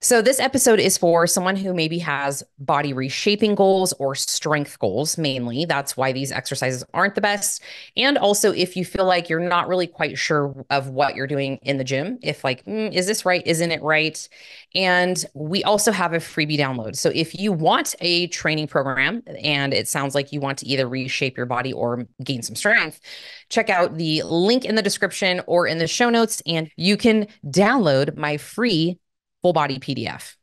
So this episode is for someone who maybe has body reshaping goals or strength goals mainly. That's why these exercises aren't the best. And also if you feel like you're not really quite sure of what you're doing in the gym, if like, is this right? Isn't it right? And we also have a freebie download. So if you want a training program and it sounds like you want to either reshape your body or gain some strength, check out the link in the description or in the show notes, and you can download my free full body PDF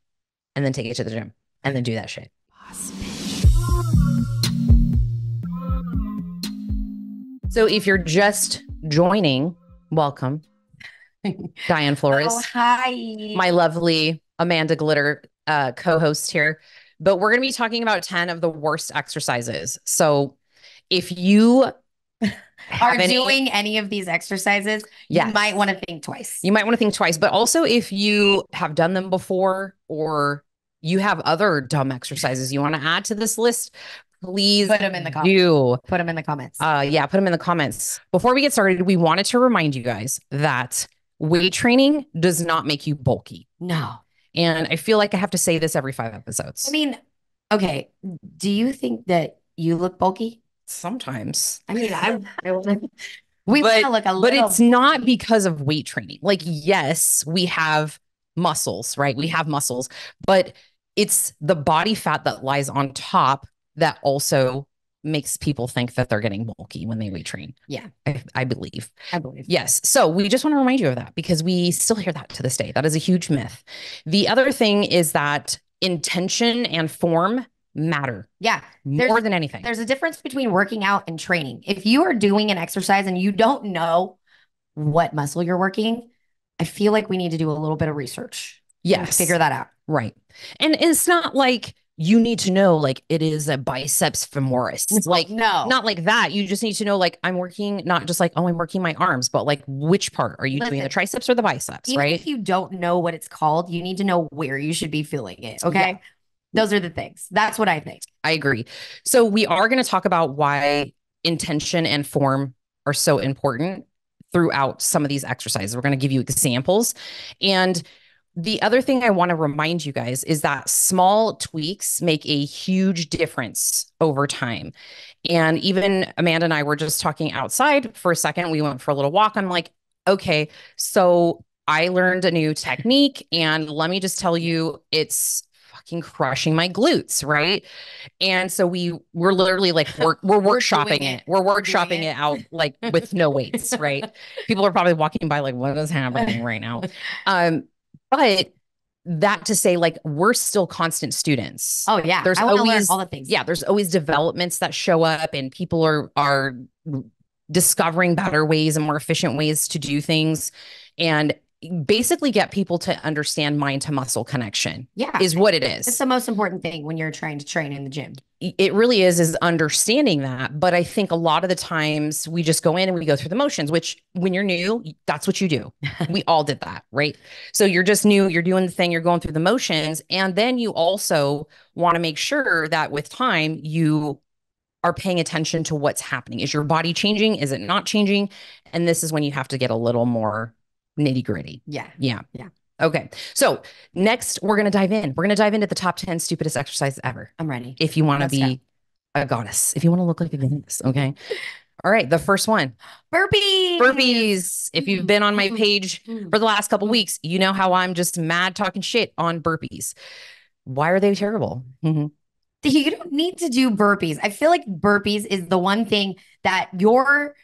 and then take it to the gym and then do that shit. So if you're just joining, welcome. Diane Flores. Oh, hi. My lovely Amanda Glitter co-host here. But we're going to be talking about 10 of the worst exercises. So if you are doing any of these exercises, you might want to think twice. You might want to think twice. But also if you have done them before or you have other dumb exercises you want to add to this list, please put them in the comments. Put them in the comments. Yeah, put them in the comments. Before we get started, we wanted to remind you guys that weight training does not make you bulky. No. And I feel like I have to say this every 5 episodes. I mean, okay. Do you think that you look bulky? Sometimes. I mean, we want to look a little. But it's not because of weight training. Like, yes, we have muscles, right? We have muscles, but it's the body fat that lies on top that also makes people think that they're getting bulky when they weight train. Yeah. I believe. Yes. So we just want to remind you of that because we still hear that to this day. That is a huge myth. The other thing is that intention and form matter. Yeah. More than anything. There's a difference between working out and training. If you are doing an exercise and you don't know what muscle you're working, I feel like we need to do a little bit of research. Yes. Figure that out. Right. And it's not like you need to know like it is a biceps femoris. It's like, no, not like that. You just need to know like I'm working, not just like, oh, I'm working my arms, but like which part are you doing, the triceps or the biceps, right? If you don't know what it's called, you need to know where you should be feeling it. Okay. Yeah. Those are the things. That's what I think. I agree. So we are going to talk about why intention and form are so important throughout some of these exercises. We're going to give you examples. And the other thing I want to remind you guys is that small tweaks make a huge difference over time. And even Amanda and I were just talking outside for a second. We went for a little walk. I'm like, okay, so I learned a new technique and let me just tell you, it's fucking crushing my glutes, right? And so we're literally like, we're workshopping it. We're workshopping it out like with no weights, right? People are probably walking by like, what is happening right now? But that to say, like, we're still constant students. Oh yeah. There's always learn all the things. Yeah. There's always developments that show up and people are discovering better ways and more efficient ways to do things. And basically get people to understand mind to muscle connection. Yeah. Is what it is. It's the most important thing when you're trying to train in the gym. It really is understanding that. But I think a lot of the times we just go in and we go through the motions, which when you're new, that's what you do. We all did that, right? So you're just new, you're doing the thing, you're going through the motions. And then you also want to make sure that with time, you are paying attention to what's happening. Is your body changing? Is it not changing? And this is when you have to get a little more nitty gritty. Yeah. Okay. So next we're going to dive in. We're going to dive into the top 10 stupidest exercises ever. I'm ready. If you want to be a goddess, if you want to look like a goddess. Okay. All right. The first one. Burpees. If you've been on my page for the last couple of weeks, you know how I'm just mad talking shit on burpees. Why are they terrible? You don't need to do burpees. I feel like burpees is the one thing that your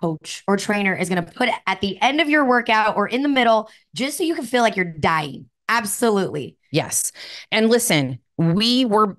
coach or trainer is going to put at the end of your workout or in the middle, just so you can feel like you're dying. Absolutely. Yes. And listen, we were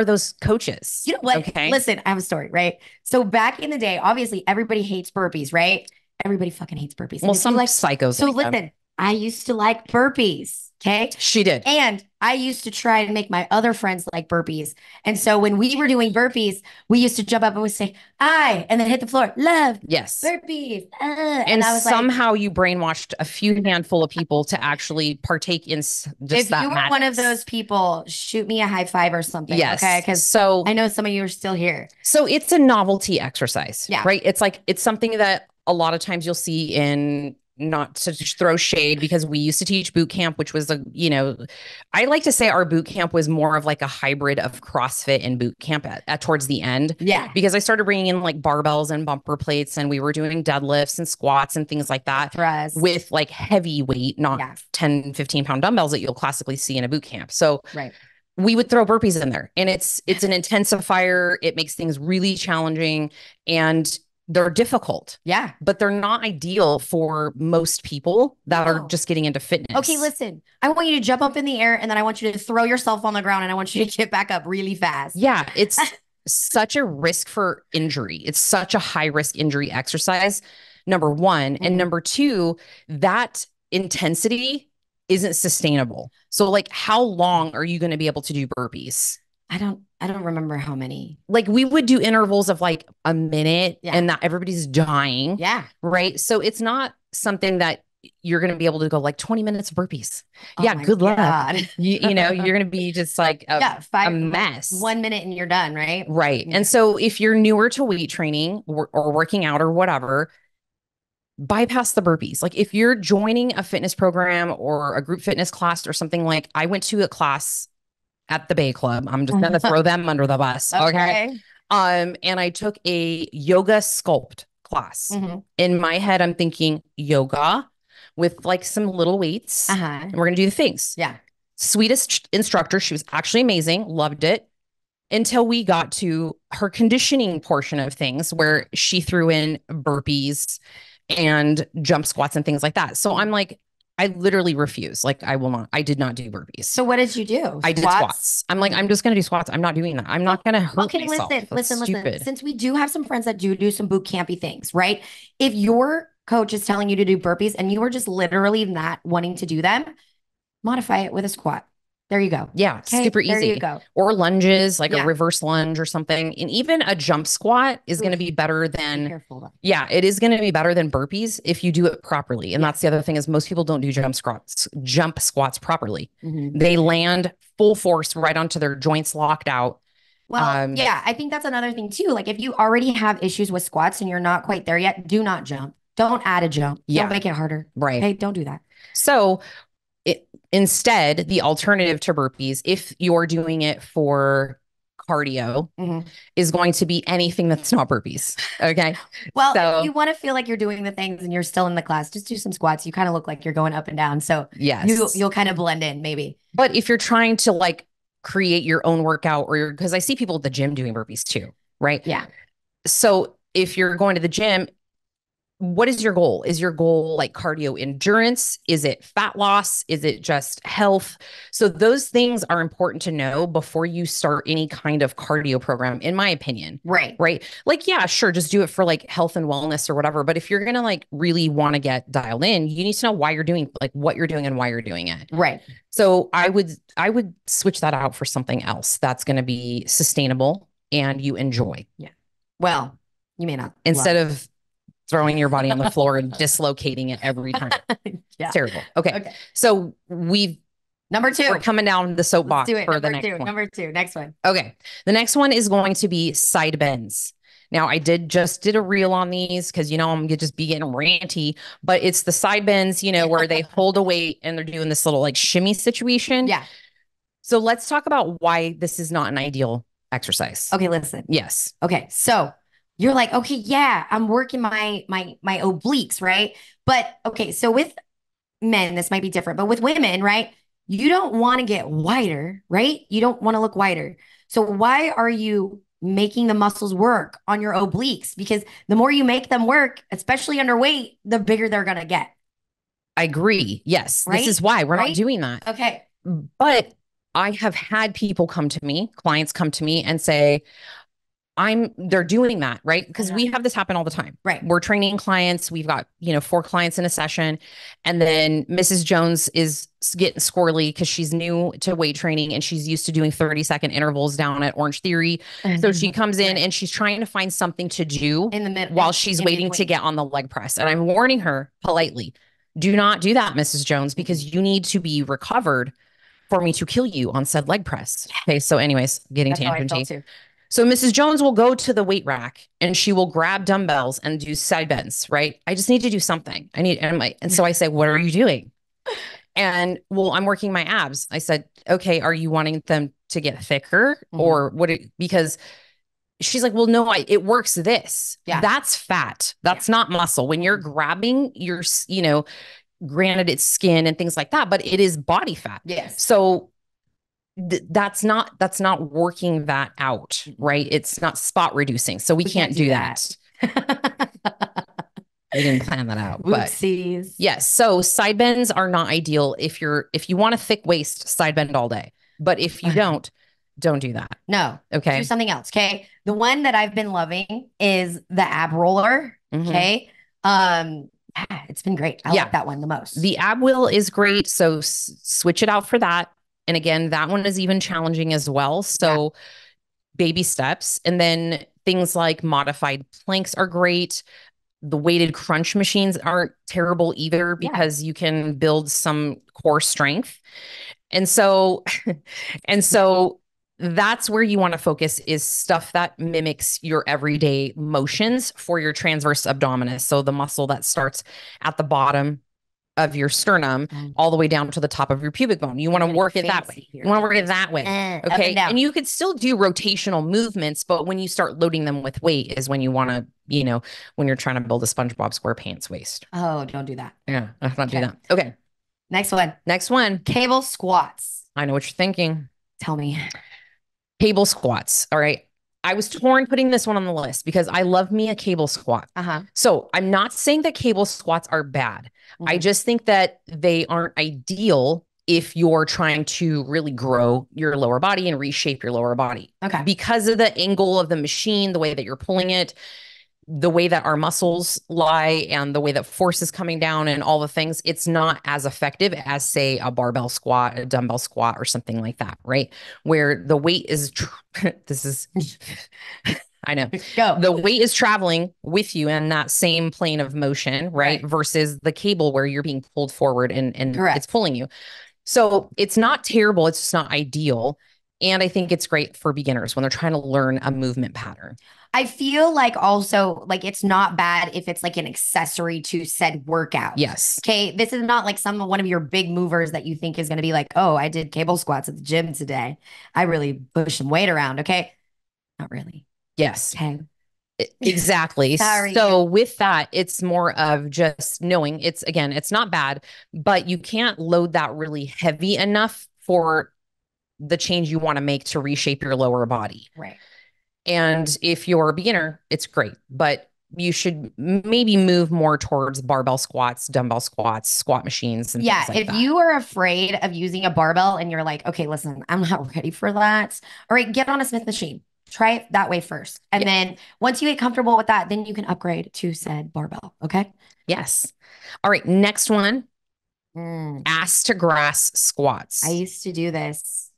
those coaches. You know what? Okay. Listen, I have a story, right? So back in the day, obviously everybody hates burpees, right? Everybody fucking hates burpees. Well, some like psychos. So listen, I used to like burpees. Okay. She did. And I used to try and make my other friends like burpees. And so when we were doing burpees, we used to jump up and we say, I, and then hit the floor. Love. Yes. Burpees. And I was somehow like, you brainwashed a few handful of people to actually partake in just if that. If you were madness. One of those people, shoot me a high five or something. Yes. Okay. Because I know some of you are still here. So it's a novelty exercise. Yeah. Right. It's like, it's something that a lot of times you'll see in not to throw shade because we used to teach boot camp, which was I like to say our boot camp was more of like a hybrid of CrossFit and boot camp at towards the end. Yeah. Because I started bringing in like barbells and bumper plates, and we were doing deadlifts and squats and things like that with like heavy weight, not 10, 15 pound dumbbells that you'll classically see in a boot camp. So we would throw burpees in there, and it's an intensifier. It makes things really challenging, and they're difficult. Yeah. But they're not ideal for most people that are just getting into fitness. Okay, listen, I want you to jump up in the air, and then I want you to throw yourself on the ground, and I want you to get back up really fast. Yeah. It's such a risk for injury. It's such a high risk injury exercise, number one. And number two, that intensity isn't sustainable. So like, how long are you going to be able to do burpees? I don't remember how many. Like, we would do intervals of like a minute and that everybody's dying. Yeah. Right. So it's not something that you're going to be able to go like 20 minutes of burpees. Good luck. You know, you're going to be just like a mess. 1 minute and you're done. Right. Right. And so if you're newer to weight training or working out or whatever, bypass the burpees. Like, if you're joining a fitness program or a group fitness class or something, like I went to a class at the Bay Club. I'm just going to throw them under the bus. Okay. And I took a yoga sculpt class. In my head, I'm thinking yoga with like some little weights, and we're going to do the things. Yeah. Sweetest instructor. She was actually amazing. Loved it. Until we got to her conditioning portion of things, where she threw in burpees and jump squats and things like that. So I'm like, I literally refuse. Like, I did not do burpees. So what did you do? I did squats. I'm like, I'm just going to do squats. I'm not doing that. I'm not going to hurt myself. Listen. Since we do have some friends that do some boot campy things, right? If your coach is telling you to do burpees and you are just literally not wanting to do them, modify it with a squat. There you go. Yeah. Super easy. There you go. Or lunges, like a reverse lunge or something. And even a jump squat is going to be better than, it is going to be better than burpees if you do it properly. And that's the other thing, is most people don't do jump squats properly. They land full force right onto their joints locked out. Well, I think that's another thing too. Like, if you already have issues with squats and you're not quite there yet, do not jump. Don't add a jump. Don't make it harder. Right. Hey, don't do that. So instead, the alternative to burpees, if you're doing it for cardio, is going to be anything that's not burpees. Okay. Well, if you want to feel like you're doing the things and you're still in the class, just do some squats. You kind of look like you're going up and down. So you'll kind of blend in maybe. But if you're trying to like create your own workout, because I see people at the gym doing burpees too, right? Yeah. So if you're going to the gym, what is your goal? Is your goal like cardio endurance? Is it fat loss? Is it just health? So those things are important to know before you start any kind of cardio program, in my opinion. Right. Right. Like, yeah, sure. Just do it for like health and wellness or whatever. But if you're going to like really want to get dialed in, you need to know why you're doing, like what you're doing and why you're doing it. Right. So I would switch that out for something else that's going to be sustainable and you enjoy. Yeah. Well, you may not. Instead of throwing your body on the floor and dislocating it every time. It's terrible. Okay. So number two. We're coming down the soapbox for the next one. Number two. Next one. Okay. The next one is going to be side bends. Now, I did a reel on these because, I'm going to just be getting ranty, but it's the side bends, where they hold a weight and they're doing this little like shimmy situation. Yeah. So let's talk about why this is not an ideal exercise. Okay. Listen. Yes. Okay. So you're like, okay, yeah, I'm working my obliques, right? But okay, so with men, this might be different, but with women, right? You don't want to get wider, right? You don't want to look wider. So why are you making the muscles work on your obliques? Because the more you make them work, especially underweight, the bigger they're going to get. I agree. Yes. Right? This is why we're not doing that. Okay. But I have had people clients come to me and say, they're doing that, right? Because we have this happen all the time. Right. We're training clients. We've got, 4 clients in a session. And then Mrs. Jones is getting squirrely because she's new to weight training and she's used to doing 30-second intervals down at Orange Theory. So she comes in and she's trying to find something to do in the middle while she's waiting to get on the leg press. And I'm warning her politely, do not do that, Mrs. Jones, because you need to be recovered for me to kill you on said leg press. Okay. So anyways, getting tangenty. So Mrs. Jones will go to the weight rack and she will grab dumbbells and do side bends, right? I just need to do something. And so I say, what are you doing? And well, I'm working my abs. I said, okay, are you wanting them to get thicker or what? Because she's like, well, no, it works this. Yeah. That's fat. That's not muscle. When you're grabbing your, granted it's skin and things like that, but it is body fat. Yes. So that's not working that out, right? It's not spot reducing. So we can't do that. We didn't plan that out. Oopsies. But yes. So side bends are not ideal if you want a thick waist, side bend all day. But if you don't do that. No. Okay. Do something else. Okay. The one that I've been loving is the ab roller. Okay. It's been great. I like that one the most. The ab wheel is great. So switch it out for that. And again, that one is even challenging as well. So baby steps. And then things like modified planks are great. The weighted crunch machines aren't terrible either because you can build some core strength. And so, that's where you want to focus is stuff that mimics your everyday motions for your transverse abdominis. So the muscle that starts at the bottom of your sternum all the way down to the top of your pubic bone. You want to work it that way. You want to work it that way. Okay. And you could still do rotational movements, but when you start loading them with weight is when you want to, when you're trying to build a SpongeBob SquarePants waist. Oh, don't do that. Yeah. Let's not do that. Okay. Next one. Cable squats. I know what you're thinking. Tell me. Cable squats. All right. I was torn putting this one on the list because I love me a cable squat. So I'm not saying that cable squats are bad. I just think that they aren't ideal if you're trying to really grow your lower body and reshape your lower body. Okay. Because of the angle of the machine, the way that you're pulling it, the way that our muscles lie and the way that force is coming down and all the things, it's not as effective as, say, a barbell squat, a dumbbell squat, or something like that, right? Where the weight is, I know. Go. The weight is traveling with you in that same plane of motion, right? Versus the cable where you're being pulled forward and it's pulling you. So it's not terrible. It's just not ideal. And I think it's great for beginners when they're trying to learn a movement pattern. I feel like also like it's not bad if it's like an accessory to said workout. Yes. Okay. This is not like one of your big movers that you think is going to be like, oh, I did cable squats at the gym today. I really pushed some weight around. Okay. Not really. Yes. Okay. Exactly. So with that, it's more of just knowing it's not bad, but you can't load that really heavy enough for the change you want to make to reshape your lower body. Right. And if you're a beginner, it's great, but you should maybe move more towards barbell squats, dumbbell squats, squat machines. And things like if you are afraid of using a barbell and you're like, okay, listen, I'm not ready for that. All right, get on a Smith machine. Try it that way first. And then once you get comfortable with that, then you can upgrade to said barbell. Okay. Yes. All right. Next one. Ass to grass squats. I used to do this.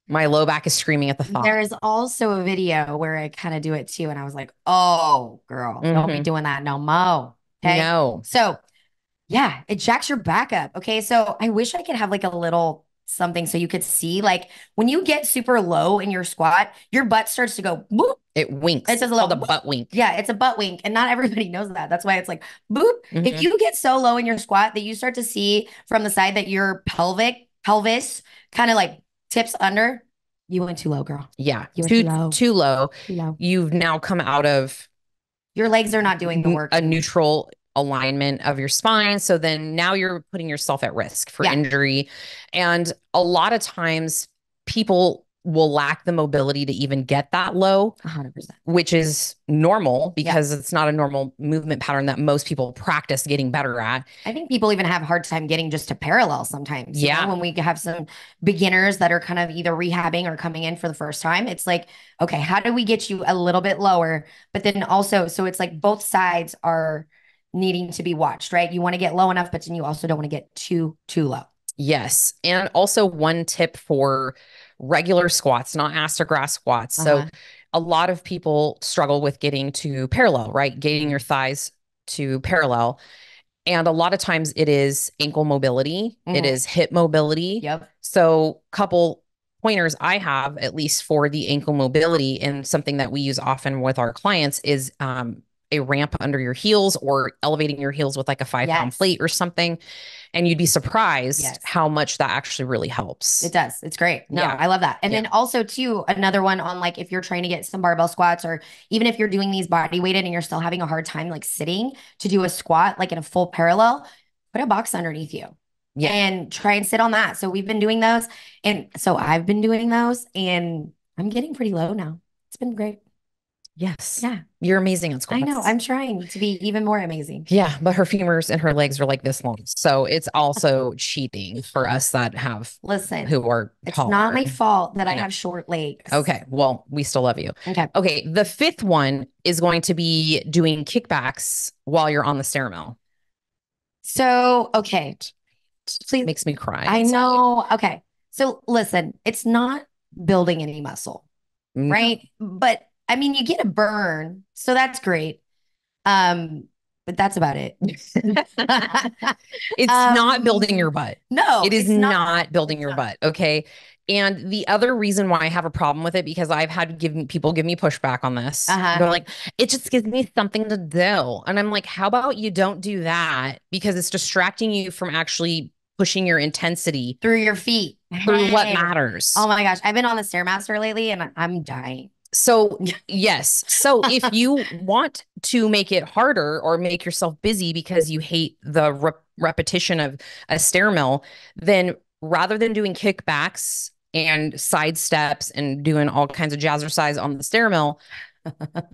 My low back is screaming at the thought. There is also a video where I kind of do it too. And I was like, oh, girl, don't be doing that no more. Okay. No. So it jacks your back up. Okay. So I wish I could have like a little something so you could see, like when you get super low in your squat, your butt starts to go boop. It winks. It's just a little butt wink. Yeah, it's a butt wink. And not everybody knows that. That's why it's like boop. If you get so low in your squat that you start to see from the side that your pelvis kind of like tips under, you went too low, girl. Yeah. You went too low. Too low. You've now come out of your legs are not doing the work. A neutral alignment of your spine. So then now you're putting yourself at risk for injury. And a lot of times people will lack the mobility to even get that low, 100%, which is normal because it's not a normal movement pattern that most people practice getting better at. I think people even have a hard time getting just to parallel sometimes. You know, when we have some beginners that are kind of either rehabbing or coming in for the first time, it's like, okay, how do we get you a little bit lower? But then also, so it's like both sides are needing to be watched, right? You want to get low enough, but then you also don't want to get too low. Yes. And also one tip for regular squats, not ass to grass squats. So a lot of people struggle with getting to parallel, right? Getting your thighs to parallel. And a lot of times it is ankle mobility. It is hip mobility. Yep. So couple pointers I have, at least for the ankle mobility, and something that we use often with our clients is a ramp under your heels or elevating your heels with like a 5-pound plate or something. And you'd be surprised how much that actually really helps. It does. It's great. No, I love that. And then also too, another one on like, if you're trying to get some barbell squats, or even if you're doing these body weighted and you're still having a hard time like sitting to do a squat, like in a full parallel, put a box underneath you. And try and sit on that. So we've been doing those. And so I've been doing those and I'm getting pretty low now. It's been great. Yes. Yeah. You're amazing at squats. I know. I'm trying to be even more amazing. Yeah. But her femurs and her legs are like this long. So it's also cheating for us that have, who are it's taller. not my fault that I have short legs. Okay. Well, we still love you. Okay. The fifth one is going to be doing kickbacks while you're on the stair mill. So, okay. Please. Makes me cry. I know. Okay. So listen, it's not building any muscle, right? But I mean, you get a burn, so that's great. But that's about it. It's not building your butt. No, it is not building your butt. Okay. And the other reason why I have a problem with it, because I've had people give me pushback on this. They're like, it just gives me something to do. And I'm like, how about you don't do that? Because it's distracting you from actually pushing your intensity through your feet, through what matters. Oh my gosh. I've been on the Stairmaster lately and I'm dying. So yes. So if you want to make it harder or make yourself busy because you hate the repetition of a stair mill, then rather than doing kickbacks and side steps and doing all kinds of jazzercise on the stair mill,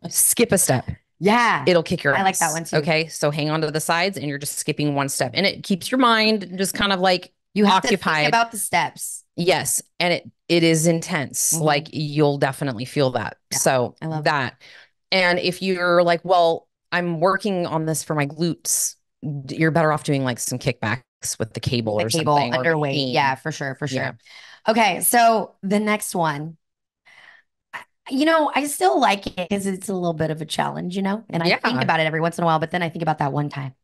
skip a step. Yeah. It'll kick your ass. I like that one too. Okay. So hang on to the sides and you're just skipping one step, and it keeps your mind just kind of like you have occupied. To think about the steps. Yes. And it is intense. Like you'll definitely feel that. Yeah, so I love that. And if you're like, well, I'm working on this for my glutes, you're better off doing like some kickbacks with the cable or something. Underweight. Yeah, for sure. For sure. Yeah. Okay. So the next one, I still like it because it's a little bit of a challenge, and I think about it every once in a while, but then I think about that one time.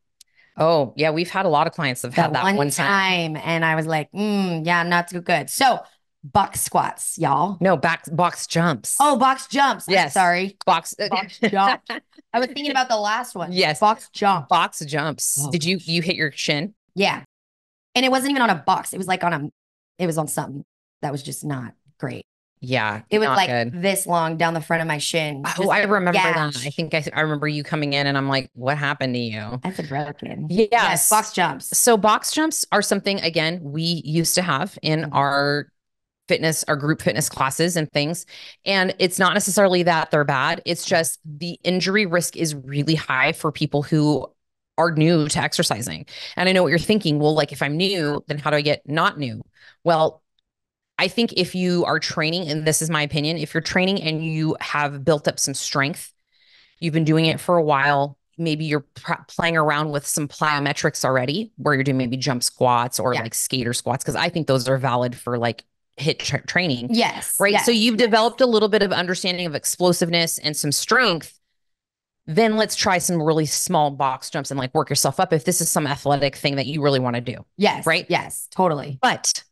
Oh yeah. We've had a lot of clients that have had that one time. And I was like, yeah, not too good. So box squats, y'all. No, box jumps. Oh, box jumps. Yes. Sorry. Box jumps. I was thinking about the last one. Yes. Box jump. Box jumps. Oh, did you hit your shin? Yeah. And it wasn't even on a box. It was like it was on something that was just not great. Yeah. It was like this long down the front of my shin. Oh, I remember that. I think I remember you coming in and I'm like, what happened to you? That's a broken. Yes. Box jumps. So box jumps are something, again, we used to have in our group fitness classes and things. And it's not necessarily that they're bad. It's just the injury risk is really high for people who are new to exercising. And I know what you're thinking. Well, like if I'm new, then how do I get not new? Well, I think if you are training, and this is my opinion, if you're training and you have built up some strength, you've been doing it for a while, maybe you're playing around with some plyometrics already, where you're doing maybe jump squats or like skater squats, because I think those are valid for like HIIT training. Yes. Right. Yes, so you've developed a little bit of understanding of explosiveness and some strength. Then let's try some really small box jumps and like work yourself up if this is some athletic thing that you really want to do. Yes. Right. Yes, totally. But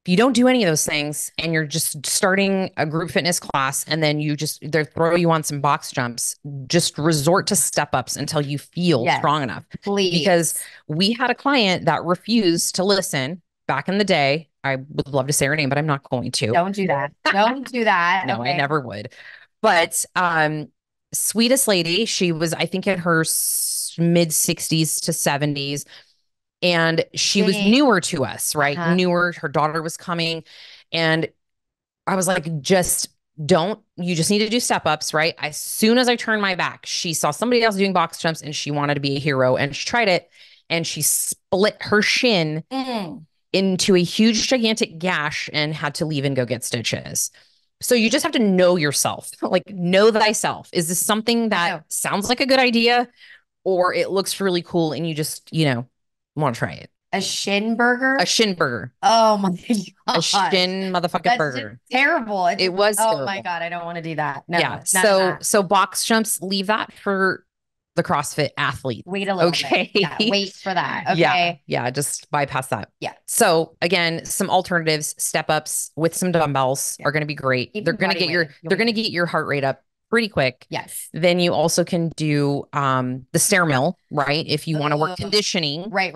if you don't do any of those things and you're just starting a group fitness class and then they throw you on some box jumps, just resort to step ups until you feel strong enough. Please. Because we had a client that refused to listen back in the day. I would love to say her name, but I'm not going to. Don't do that. Don't do that. No, okay. I never would. But sweetest lady, she was, I think, in her mid 60s to 70s. And she was newer to us, right? Newer. Her daughter was coming. And I was like, you just need to do step ups, right? As soon as I turned my back, she saw somebody else doing box jumps and she wanted to be a hero. And she tried it and she split her shin into a huge, gigantic gash and had to leave and go get stitches. So you just have to know yourself, like know thyself. Is this something that sounds like a good idea, or it looks really cool and you just, want to try it? A shin burger? A shin burger. Oh my God. A shin motherfucking burger. Terrible. It was terrible. terrible. My God. I don't want to do that. No. Yeah. So box jumps, leave that for the CrossFit athlete. Wait a little bit. Yeah, wait for that. Okay. Yeah. Just bypass that. Yeah. So again, some alternatives, step ups with some dumbbells are going to be great. They're going to get your heart rate up pretty quick. Yes. Then you also can do the stair mill, right? If you want to work conditioning. Right.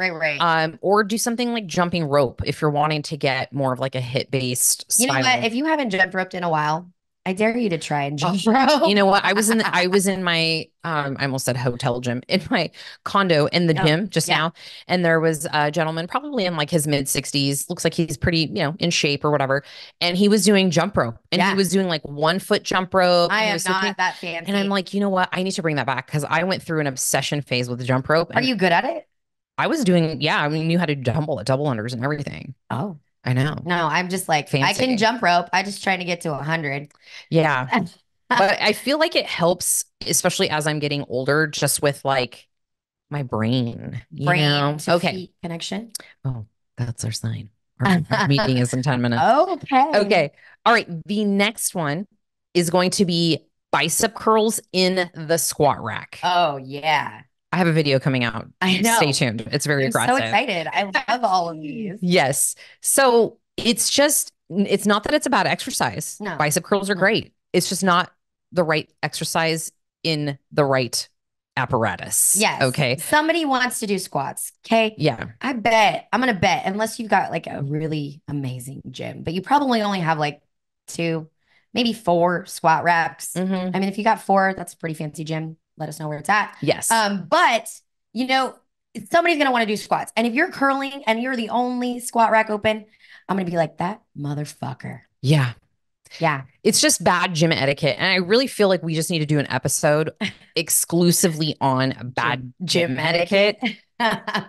Or do something like jumping rope if you're wanting to get more of like a hit based style. You know what? If you haven't jumped roped in a while, I dare you to try and jump rope. You know what? I was in my I almost said hotel gym, in my condo in the gym just now. And there was a gentleman probably in like his mid 60s. Looks like he's pretty, in shape or whatever. And he was doing jump rope, and he was doing like 1 foot jump rope. I am not that fancy. And I'm like, you know what? I need to bring that back, because I went through an obsession phase with the jump rope. Are you good at it? I was doing, I mean, knew how to double unders and everything. Oh. I know. No, I'm just like, fancy. I can jump rope. I just trying to get to 100. Yeah. But I feel like it helps, especially as I'm getting older, just with like my brain. To feet connection. Oh, that's our sign. Our meeting is in 10 minutes. Okay. All right. The next one is going to be bicep curls in the squat rack. Oh, yeah. I have a video coming out. I know. Stay tuned. It's very aggressive. So excited. I love all of these. Yes. So it's not that it's a bad exercise. No. Bicep curls are great. It's just not the right exercise in the right apparatus. Yes. Okay. Somebody wants to do squats. Okay. Yeah. I'm going to bet, unless you've got like a really amazing gym, but you probably only have like 2, maybe 4 squat racks. Mm-hmm. I mean, if you got 4, that's a pretty fancy gym. Let us know where it's at. Yes. But somebody's going to want to do squats. And if you're curling and you're the only squat rack open, I'm going to be like, that motherfucker. Yeah. Yeah. It's just bad gym etiquette. And I really feel like we just need to do an episode exclusively on bad gym etiquette.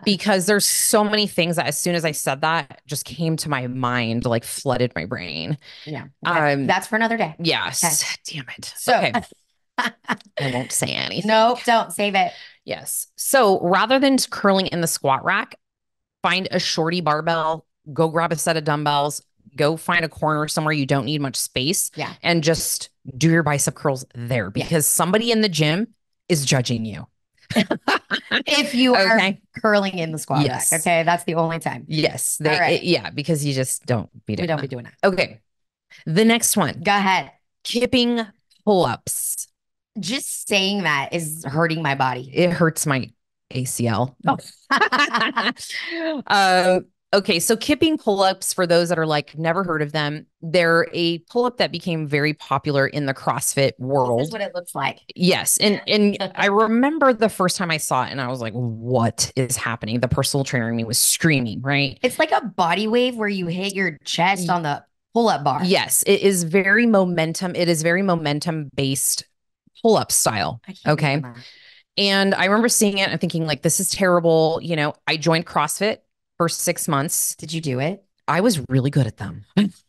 Because there's so many things that as soon as I said that just came to my mind, like flooded my brain. Yeah. That's for another day. Yes. Okay. Damn it. So, okay. I won't say anything. Nope, don't save it. Yes. So rather than curling in the squat rack, find a shorty barbell, go grab a set of dumbbells, go find a corner somewhere you don't need much space. Yeah. And just do your bicep curls there, because somebody in the gym is judging you. If you are curling in the squat rack. Okay. That's the only time. Yes. Because you just don't be doing that. Okay. The next one. Go ahead. Kipping pull-ups. Just saying that is hurting my body. It hurts my ACL. Okay. So kipping pull-ups, for those that are like, never heard of them, they're a pull-up that became very popular in the CrossFit world. This is what it looks like. Yes. And I remember the first time I saw it and I was like, what is happening? The personal trainer in me was screaming, right? It's like a body wave where you hit your chest on the pull-up bar. Yes. It is very momentum. It is very momentum based pull-up style. Okay. And I remember seeing it and thinking like, this is terrible. I joined CrossFit for 6 months. Did you do it? I was really good at them.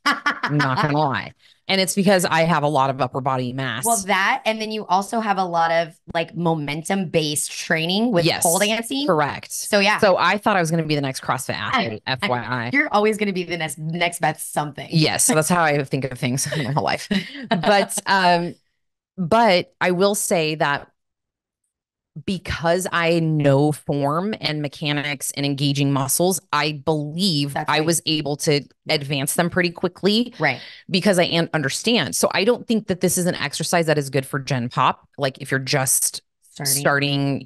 I'm not going to lie. And it's because I have a lot of upper body mass. Well, that, and then you also have a lot of like momentum based training with pole dancing. Correct. So yeah. So I thought I was going to be the next CrossFit athlete, FYI. You're always going to be the next best something. Yes. So that's how I think of things in my whole life. But I will say that because I know form and mechanics and engaging muscles, I believe I was able to advance them pretty quickly. Right. Because I understand. So I don't think that this is an exercise that is good for Gen Pop. Like if you're just starting,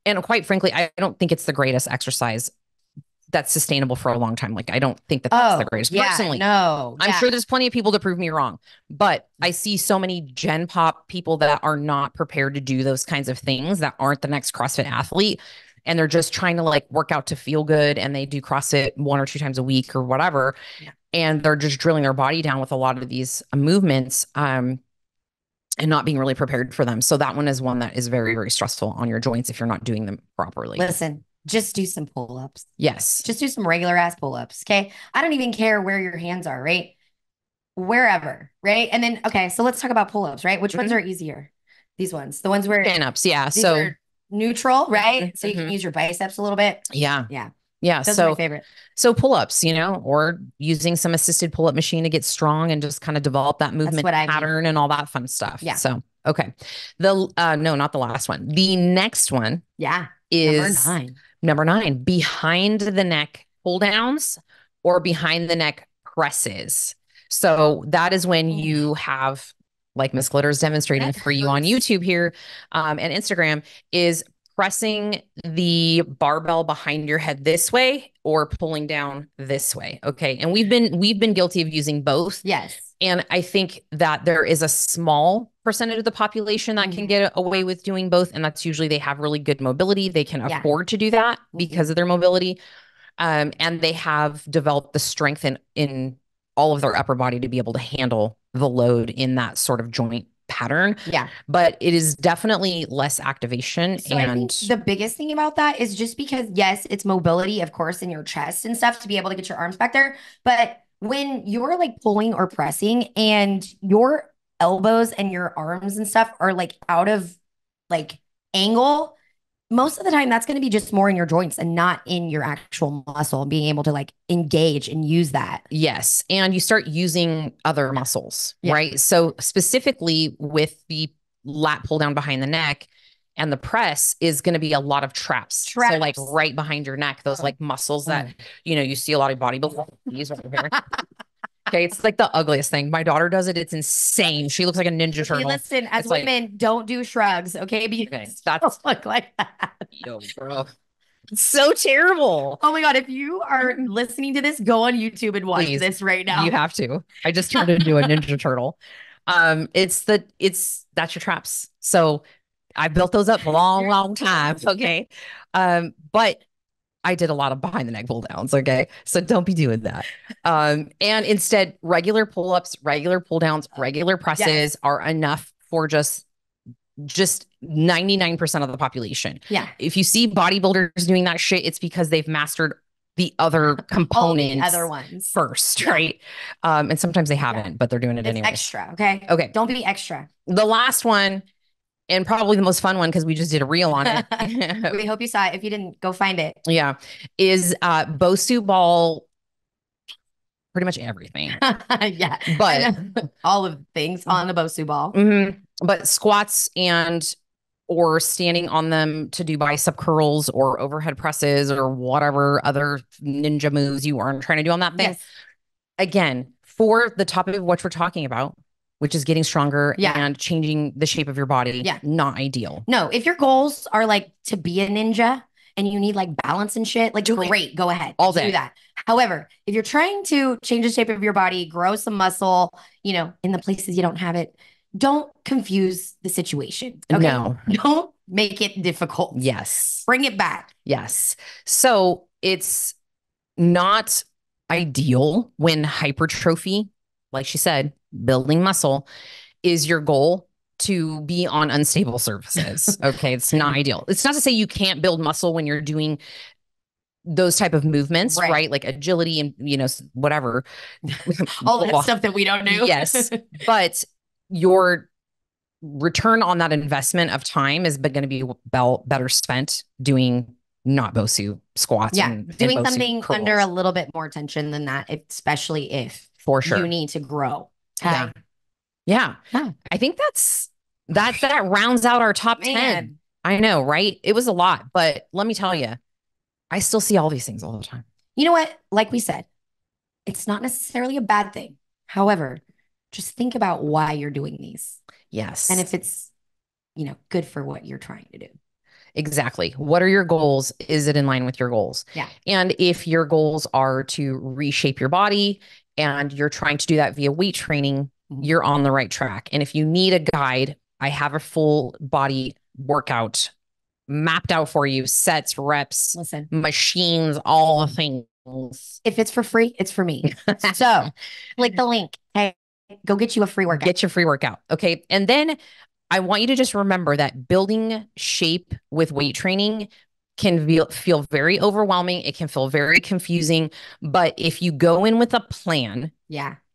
and quite frankly, I don't think it's the greatest exercise that's sustainable for a long time. Like, I don't think that that's the greatest. Personally, no. I'm sure there's plenty of people to prove me wrong, but I see so many Gen Pop people that are not prepared to do those kinds of things, that aren't the next CrossFit athlete. And they're just trying to like work out to feel good. And they do CrossFit 1 or 2 times a week or whatever. Yeah. And they're just drilling their body down with a lot of these movements, and not being really prepared for them. So that one is one that is very, very stressful on your joints if you're not doing them properly. Listen. Just do some pull-ups. Yes. Just do some regular ass pull-ups. Okay. I don't even care where your hands are, right? Wherever, right? And then, okay, so let's talk about pull-ups, right? Which ones are easier? These ones. The ones where chin-ups, yeah. So are neutral, right? So you can use your biceps a little bit. Yeah. Yeah. Yeah. Those are my favorite. So pull-ups, or using some assisted pull-up machine to get strong and just kind of develop that movement pattern and all that fun stuff. Yeah. So Okay. No, not the last one. The next one Yeah. is Number 9. number 9, behind the neck pull downs or behind the neck presses. So that is when you have, like Miss Glitter's demonstrating for you on YouTube here, and Instagram, is pressing the barbell behind your head this way or pulling down this way. Okay. And we've been guilty of using both. Yes. And I think that there is a small percentage of the population that can get away with doing both. And that's usually they have really good mobility. They can afford to do that because of their mobility. And they have developed the strength in all of their upper body to be able to handle the load in that sort of joint pattern. Yeah. But it is definitely less activation. So and I think the biggest thing about that is just because, yes, it's mobility, of course, in your chest and stuff to be able to get your arms back there. But when you're like pulling or pressing and your elbows and your arms and stuff are like out of like angle, most of the time that's going to be just more in your joints and not in your actual muscle, being able to like engage and use that. Yes. And you start using other muscles, right? So specifically with the lat pull down behind the neck and the press is going to be a lot of traps. So like right behind your neck, those like muscles that, you see a lot of bodybuilders over here. Okay, it's like the ugliest thing. My daughter does it. It's insane. She looks like a ninja turtle. Listen, as women, don't do shrugs, okay? Because that's look like that. Yo, bro. It's so terrible. Oh my God. If you are listening to this, go on YouTube and watch this right now. You have to. I just turned into a ninja turtle. That's your traps. So I built those up a long time. Okay. But I did a lot of behind the neck pull downs. Okay. So don't be doing that. And instead, regular pull-ups, regular pull downs, regular presses are enough for just 99% of the population. Yeah. If you see bodybuilders doing that shit, it's because they've mastered the other components, the other ones first, right? And sometimes they haven't, but they're doing it anyway. Extra. Okay. Okay. Don't be extra. The last one, and probably the most fun one because we just did a reel on it. We hope you saw it. If you didn't, go find it. Yeah. Is Bosu ball, pretty much everything. Yeah. But all of the things on the Bosu ball. But squats or standing on them to do bicep curls or overhead presses or whatever other ninja moves you aren't trying to do on that thing. Yes. Again, for the topic of what we're talking about, which is getting stronger and changing the shape of your body. Yeah. Not ideal. No, if your goals are like to be a ninja and you need like balance and shit, like great, go ahead. All day. Do that. However, if you're trying to change the shape of your body, grow some muscle, in the places you don't have it, don't confuse the situation. Okay? No. Don't make it difficult. Yes. Bring it back. Yes. So it's not ideal when hypertrophy, like she said, building muscle is your goal to be on unstable surfaces. Okay. It's not ideal. It's not to say you can't build muscle when you're doing those type of movements, right? Like agility and, whatever. All that stuff that we don't do. Yes. But your return on that investment of time is going to be better spent doing not Bosu squats. Yeah. Doing and something curls. Under a little bit more tension than that, especially if for sure you need to grow. Okay. Yeah. I think that rounds out our top 10. I know, right? It was a lot, but let me tell you, I still see all these things all the time. You know what? Like we said, it's not necessarily a bad thing. However, just think about why you're doing these. Yes. And if it's, good for what you're trying to do. Exactly. What are your goals? Is it in line with your goals? Yeah. And if your goals are to reshape your body and you're trying to do that via weight training, you're on the right track. And if you need a guide, I have a full body workout mapped out for you, sets, reps, machines, all the things. If it's for free, it's for me. So click the link. Hey, go get you a free workout. Get your free workout. Okay. And then I want you to just remember that building shape with weight training can feel very overwhelming. It can feel very confusing. But if you go in with a plan,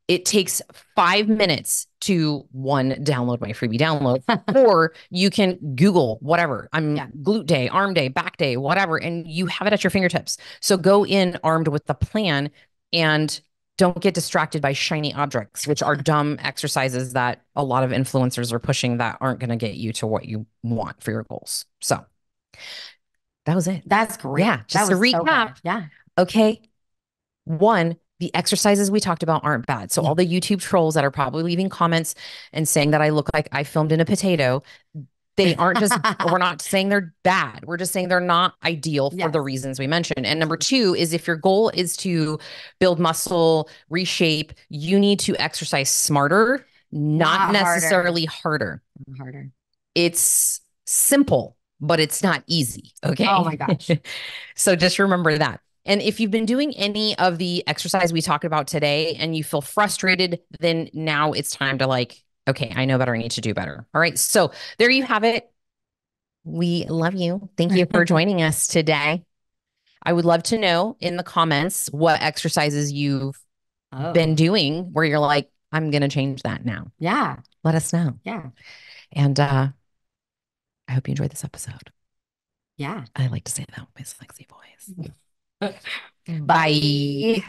it takes 5 minutes to download my freebie download, or you can Google whatever. Glute day, arm day, back day, whatever, and you have it at your fingertips. So go in armed with the plan and don't get distracted by shiny objects, which are dumb exercises that a lot of influencers are pushing that aren't going to get you to what you want for your goals. So that was it. That's great. Yeah. Just to recap. So yeah. Okay. One, the exercises we talked about aren't bad. So all the YouTube trolls that are probably leaving comments and saying that I look like I filmed in a potato, they aren't just, we're not saying they're bad. We're just saying they're not ideal for the reasons we mentioned. And number two is if your goal is to build muscle, reshape, you need to exercise smarter, not necessarily harder. Harder. It's simple, but it's not easy. Okay. Oh my gosh. So just remember that. And if you've been doing any of the exercise we talked about today and you feel frustrated, then now it's time to like, okay, I know better. I need to do better. All right. So there you have it. We love you. Thank you for joining us today. I would love to know in the comments what exercises you've been doing where you're like, I'm going to change that now. Yeah. Let us know. Yeah. And I hope you enjoyed this episode. Yeah. I like to say that with my sexy voice. Bye.